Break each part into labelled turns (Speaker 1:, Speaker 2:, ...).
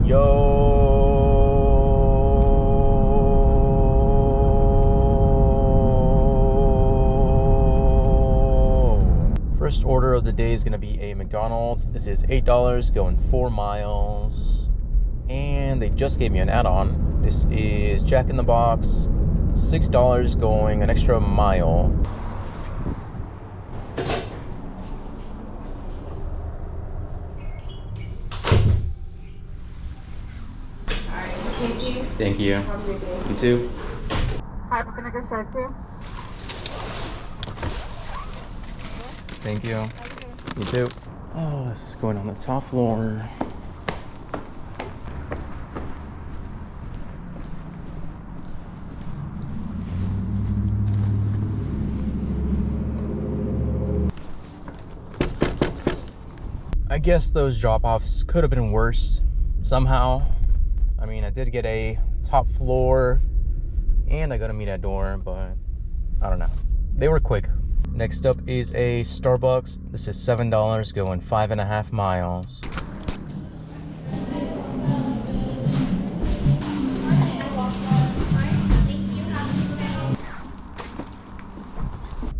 Speaker 1: First order of the day is going to be a McDonald's. This is $8 going 4 miles. And they just gave me an add-on. This is Jack in the Box, $6 going an extra mile. Thank you. Have a good day. You too.
Speaker 2: Hi, we're gonna go start too.
Speaker 1: Thank you. You too. Oh, this is going on the top floor. I guess those drop-offs could have been worse somehow. I mean, I did get a top floor and I got to meet at door, but I don't know. They were quick. Next up is a Starbucks. This is $7 going 5.5 miles.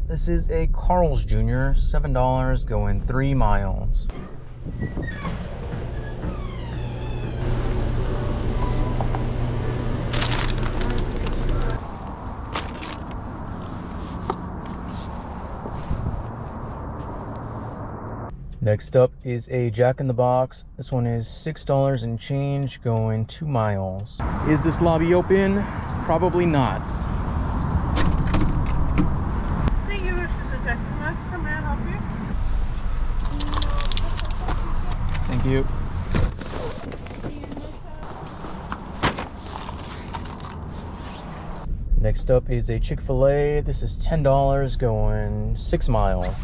Speaker 1: This is a Carl's Jr., $7 going 3 miles. Next up is a Jack in the Box. This one is $6 and change going 2 miles. Is this lobby open? Probably not.
Speaker 2: Thank you, Mr. Jack. Can I help you?
Speaker 1: Thank you. Next up is a Chick-fil-A. This is $10 going 6 miles.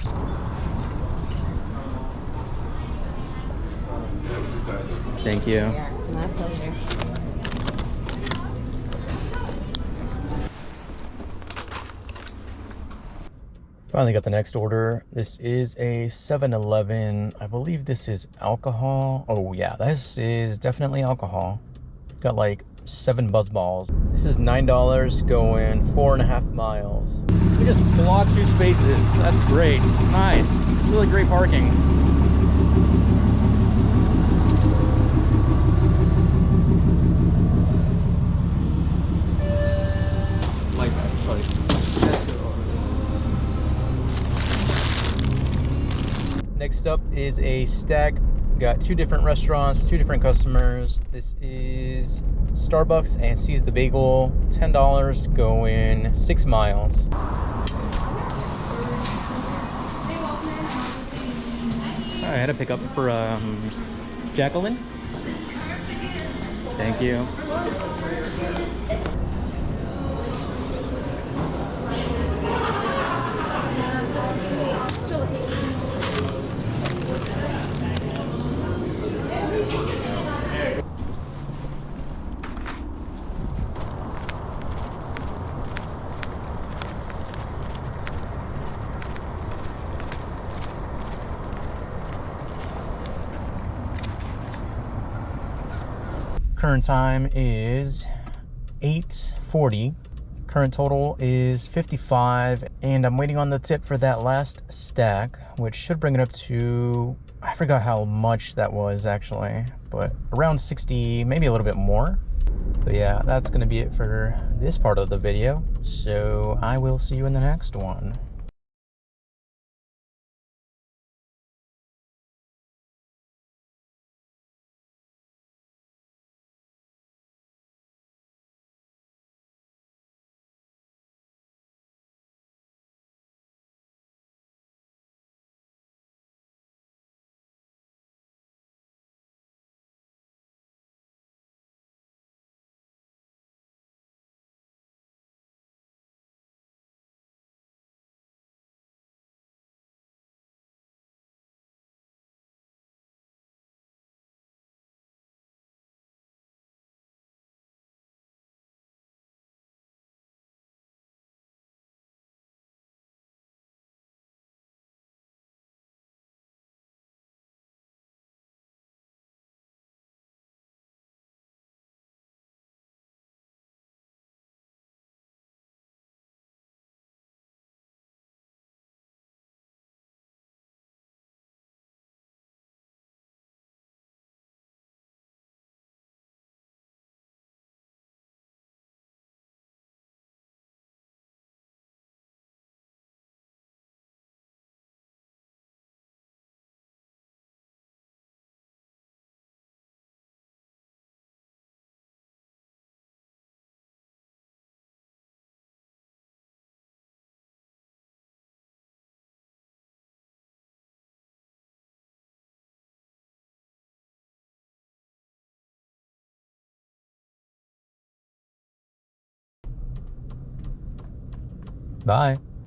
Speaker 1: Thank you.
Speaker 3: Yeah, it's my pleasure.
Speaker 1: Finally got the next order. This is a 7-Eleven. I believe this is alcohol. Oh yeah, this is definitely alcohol. It's got like 7 buzz balls. This is $9 going 4.5 miles. We just blocked 2 spaces. That's great. Nice. Really great parking. Next up is a stack. Got 2 different restaurants, 2 different customers. This is Starbucks and Seize the Bagel, $10 going 6 miles. I had a pickup for Jacqueline. Thank you. Current time is 8:40. Current total is 55, and I'm waiting on the tip for that last stack, which should bring it up to, I forgot how much that was actually, but around 60, maybe a little bit more. But yeah, that's gonna be it for this part of the video. So I will see you in the next one. Bye.